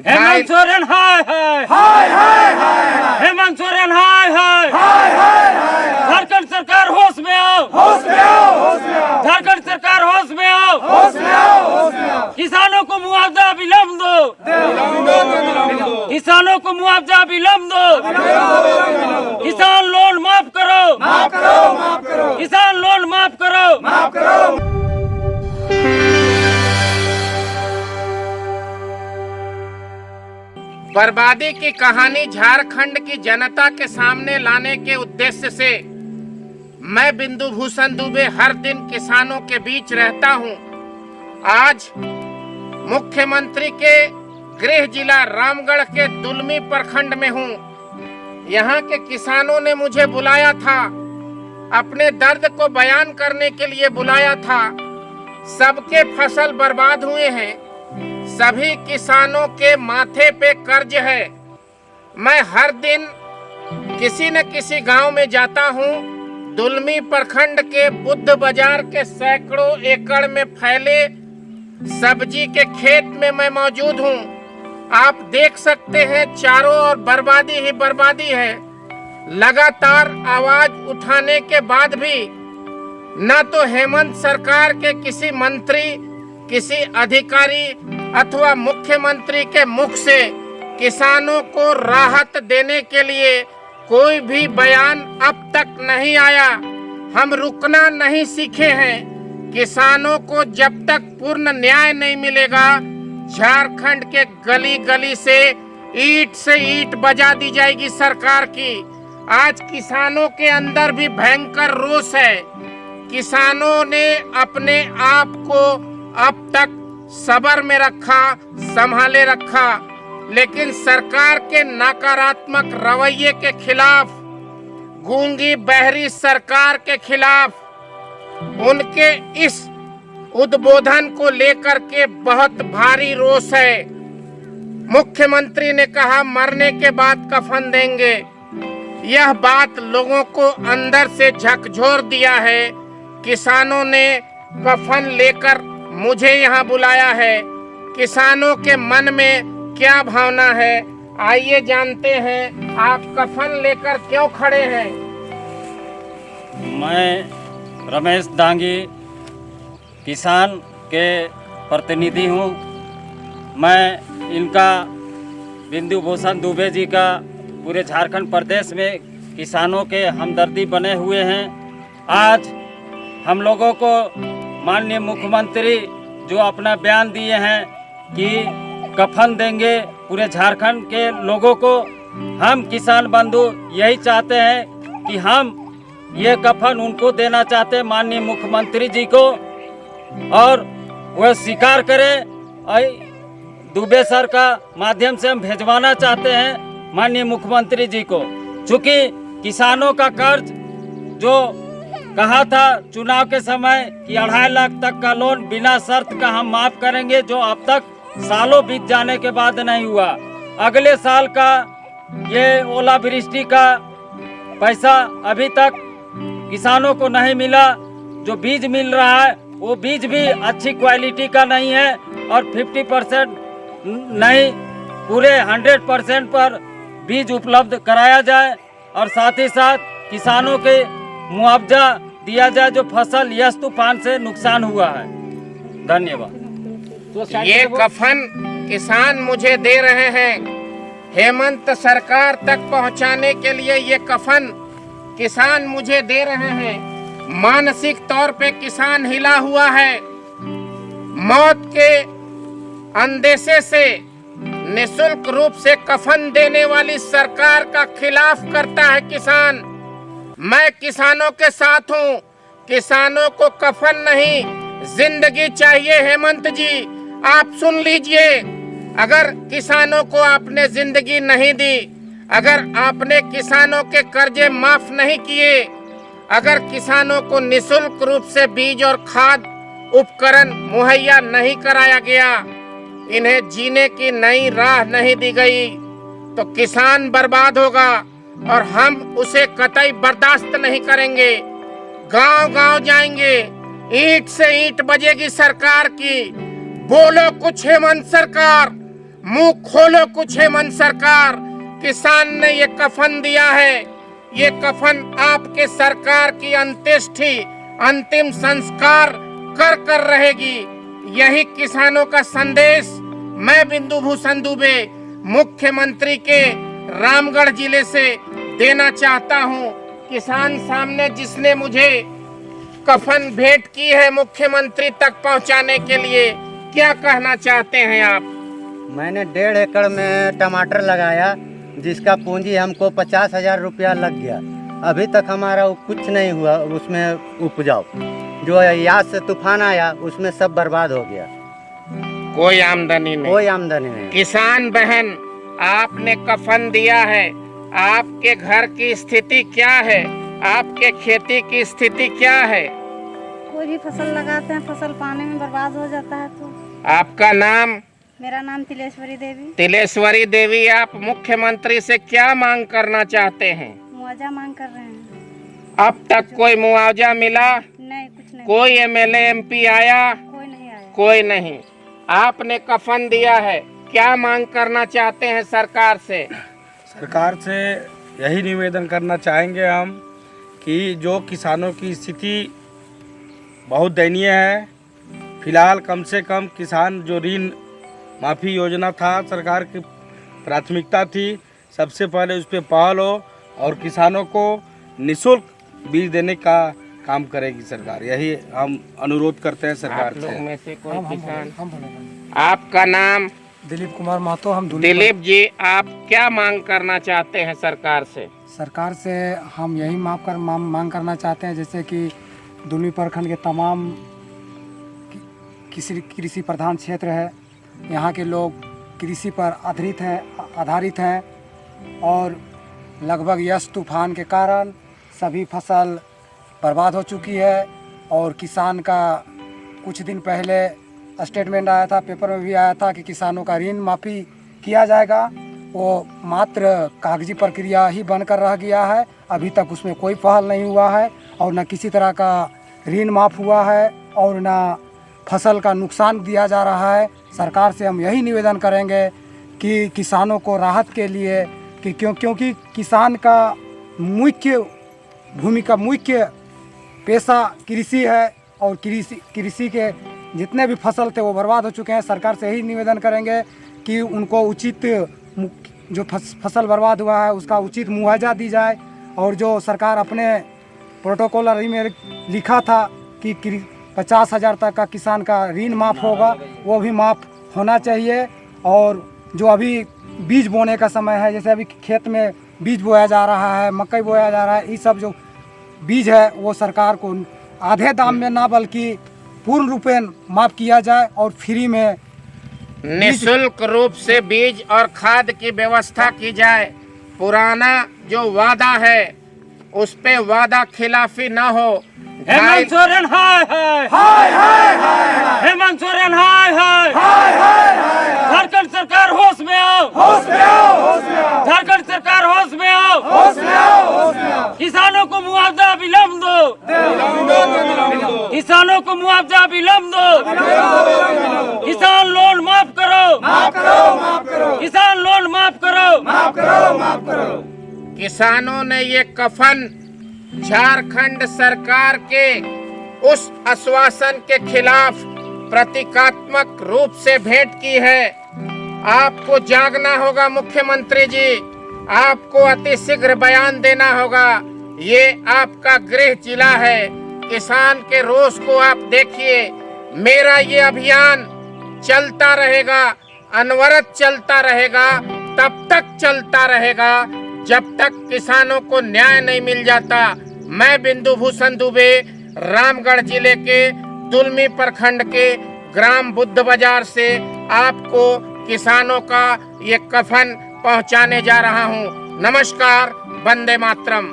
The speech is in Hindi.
हेमंत सोरेन हाय हाय हाय हाय हाय हेमंत सोरेन हाय हाय हाय हाय हाय झारखंड सरकार होश में आओ, होश में आओ, होश में आओ, झारखंड सरकार होश में आओ, होश में आओ, होश में आओ। किसानों को मुआवजा विलम्ब दो, किसानों को मुआवजा विलम्ब दो, किसान लोन माफ करो, माफ करो, माफ करो, किसान लोन माफ करो, माफ करो। बर्बादी की कहानी झारखंड की जनता के सामने लाने के उद्देश्य से मैं बिंदु भूषण दुबे हर दिन किसानों के बीच रहता हूं। आज मुख्यमंत्री के गृह जिला रामगढ़ के दुलमी प्रखंड में हूं। यहां के किसानों ने मुझे बुलाया था, अपने दर्द को बयान करने के लिए बुलाया था। सबके फसल बर्बाद हुए हैं, सभी किसानों के माथे पे कर्ज है। मैं हर दिन किसी न किसी गांव में जाता हूं। दुलमी प्रखंड के बुद्ध बाजार के सैकड़ों एकड़ में फैले सब्जी के खेत में मैं मौजूद हूं। आप देख सकते हैं चारों ओर बर्बादी ही बर्बादी है। लगातार आवाज उठाने के बाद भी न तो हेमंत सरकार के किसी मंत्री, किसी अधिकारी अथवा मुख्यमंत्री के मुख से किसानों को राहत देने के लिए कोई भी बयान अब तक नहीं आया। हम रुकना नहीं सीखे हैं। किसानों को जब तक पूर्ण न्याय नहीं मिलेगा, झारखंड के गली गली से ईंट बजा दी जाएगी सरकार की। आज किसानों के अंदर भी भयंकर रोष है। किसानों ने अपने आप को अब तक सब्र में रखा, संभाले रखा, लेकिन सरकार के नकारात्मक रवैये के खिलाफ, गूंगी बहरी सरकार के खिलाफ, उनके इस उद्बोधन को लेकर के बहुत भारी रोष है। मुख्यमंत्री ने कहा मरने के बाद कफन देंगे। यह बात लोगों को अंदर से झकझोर दिया है। किसानों ने कफन लेकर मुझे यहाँ बुलाया है। किसानों के मन में क्या भावना है, आइए जानते हैं। आप कफन लेकर क्यों खड़े हैं? मैं रमेश दांगी किसान के प्रतिनिधि हूँ। मैं इनका बिंदु भूषण दुबे जी का पूरे झारखंड प्रदेश में किसानों के हमदर्दी बने हुए हैं। आज हम लोगों को माननीय मुख्यमंत्री जो अपना बयान दिए हैं कि कफन देंगे पूरे झारखंड के लोगों को, हम किसान बंधु यही चाहते हैं कि हम ये कफन उनको देना चाहते हैं माननीय मुख्यमंत्री जी को, और वह स्वीकार करें। दुबे सर का माध्यम से हम भेजवाना चाहते हैं माननीय मुख्यमंत्री जी को। चूँकि किसानों का कर्ज जो कहा था चुनाव के समय कि 2.5 लाख तक का लोन बिना शर्त का हम माफ करेंगे, जो अब तक सालों बीत जाने के बाद नहीं हुआ। अगले साल का ये ओलावृष्टि का पैसा अभी तक किसानों को नहीं मिला। जो बीज मिल रहा है वो बीज भी अच्छी क्वालिटी का नहीं है, और 50% नहीं, पूरे 100% पर बीज उपलब्ध कराया जाए, और साथ ही साथ किसानों के मुआवजा दिया जाए जो फसल यस तूफान से नुकसान हुआ है। धन्यवाद। ये कफन किसान मुझे दे रहे हैं। हेमंत सरकार तक पहुंचाने के लिए ये कफन किसान मुझे दे रहे हैं। मानसिक तौर पे किसान हिला हुआ है। मौत के अंदेशे से निःशुल्क रूप से कफन देने वाली सरकार का खिलाफ करता है किसान। मैं किसानों के साथ हूँ। किसानों को कफन नहीं, जिंदगी चाहिए। हेमंत जी, आप सुन लीजिए। अगर किसानों को आपने जिंदगी नहीं दी, अगर आपने किसानों के कर्जे माफ नहीं किए, अगर किसानों को निःशुल्क रूप से बीज और खाद उपकरण मुहैया नहीं कराया गया, इन्हें जीने की नई राह नहीं दी गई, तो किसान बर्बाद होगा, और हम उसे कतई बर्दाश्त नहीं करेंगे। गांव-गांव जाएंगे, ईंट से ईंट बजेगी सरकार की। बोलो कुछ हेमंत सरकार, मुंह खोलो कुछ हेमंत सरकार, किसान ने ये कफन दिया है, ये कफन आपके सरकार की अंत्येष्टि अंतिम संस्कार कर कर रहेगी। यही किसानों का संदेश मैं बिंदु भूषण दुबे मुख्यमंत्री के रामगढ़ जिले से देना चाहता हूं। किसान सामने जिसने मुझे कफन भेंट की है मुख्यमंत्री तक पहुंचाने के लिए, क्या कहना चाहते हैं आप? मैंने 1.5 एकड़ में टमाटर लगाया, जिसका पूंजी हमको 50,000 रुपया लग गया। अभी तक हमारा कुछ नहीं हुआ उसमें उपजाऊ। जो याद से तूफान आया उसमें सब बर्बाद हो गया, कोई आमदनी नहीं। कोई आमदनी नहीं। किसान बहन, आपने कफन दिया है, आपके घर की स्थिति क्या है? आपके खेती की स्थिति क्या है? कोई भी फसल लगाते हैं, फसल पानी में बर्बाद हो जाता है। तो आपका नाम? मेरा नाम तिलेश्वरी देवी। तिलेश्वरी देवी, आप मुख्यमंत्री से क्या मांग करना चाहते हैं? मुआवजा मांग कर रहे हैं। अब तक कोई मुआवजा मिला? नहीं, कुछ नहीं। कोई एमएलए एमपी आया? कोई नहीं आया। कोई नहीं। आपने कफन दिया है, क्या मांग करना चाहते हैं सरकार से? सरकार से यही निवेदन करना चाहेंगे हम कि जो किसानों की स्थिति बहुत दयनीय है, फिलहाल कम से कम किसान जो ऋण माफ़ी योजना था, सरकार की प्राथमिकता थी, सबसे पहले उस पर पहल हो और किसानों को निःशुल्क बीज देने का काम करेगी सरकार। यही हम अनुरोध करते हैं सरकार आप लोग से। में से कोई किसान? आपका नाम? दिलीप कुमार महतो। हम दिलीप जी, आप क्या मांग करना चाहते हैं सरकार से? सरकार से हम यही मांग करना चाहते हैं, जैसे कि दुलमी प्रखंड के तमाम कृषि प्रधान क्षेत्र है, यहाँ के लोग कृषि पर आधारित हैं और लगभग यस तूफान के कारण सभी फसल बर्बाद हो चुकी है। और किसान का कुछ दिन पहले स्टेटमेंट आया था, पेपर में भी आया था कि किसानों का ऋण माफ़ी किया जाएगा। वो मात्र कागजी प्रक्रिया ही बनकर रह गया है, अभी तक उसमें कोई पहल नहीं हुआ है और न किसी तरह का ऋण माफ़ हुआ है और न फसल का नुकसान दिया जा रहा है। सरकार से हम यही निवेदन करेंगे कि किसानों को राहत के लिए कि क्योंकि किसान का मुख्य पेशा कृषि है और कृषि के जितने भी फसल थे वो बर्बाद हो चुके हैं। सरकार से यही निवेदन करेंगे कि उनको उचित जो फसल बर्बाद हुआ है उसका उचित मुआवजा दी जाए और जो सरकार अपने प्रोटोकॉल में लिखा था कि 50,000 तक का किसान का ऋण माफ़ होगा, वो भी माफ़ होना चाहिए। और जो अभी बीज बोने का समय है, जैसे अभी खेत में बीज बोया जा रहा है, मकई बोया जा रहा है, ये सब जो बीज है वो सरकार को आधे दाम में ना बल्कि पूर्ण रूपेण माफ़ किया जाए और फ्री में निःशुल्क रूप से बीज और खाद की व्यवस्था की जाए। पुराना जो वादा है उस पे वादा खिलाफी न हो। हेमंत सोरेन हाय हाय हाय हाय हाय हेमंत सोरेन हाय हाय हाय हाय हाय झारखंड सरकार होश में आओ, होश में आओ, होश में आओ, झारखंड सरकार होश में आओ, होश में आओ, होश में आओ। किसानों को मुआवजा विलम्ब दो, किसानों को मुआवजा विलम्ब दो, किसान लोन माफ करो, माफ करो, माफ करो, किसान लोन माफ करो, माफ करो, माफ करो। किसानों ने ये कफन झारखंड सरकार के उस आश्वासन के खिलाफ प्रतीकात्मक रूप से भेंट की है। आपको जागना होगा मुख्यमंत्री जी, आपको अतिशीघ्र बयान देना होगा। ये आपका गृह जिला है, किसान के रोष को आप देखिए। मेरा ये अभियान चलता रहेगा, अनवरत चलता रहेगा, तब तक चलता रहेगा जब तक किसानों को न्याय नहीं मिल जाता। मैं बिंदु भूषण दुबे रामगढ़ जिले के दुलमी प्रखंड के ग्राम बुद्ध बाजार से आपको किसानों का ये कफन पहुंचाने जा रहा हूं। नमस्कार, वंदे मातरम।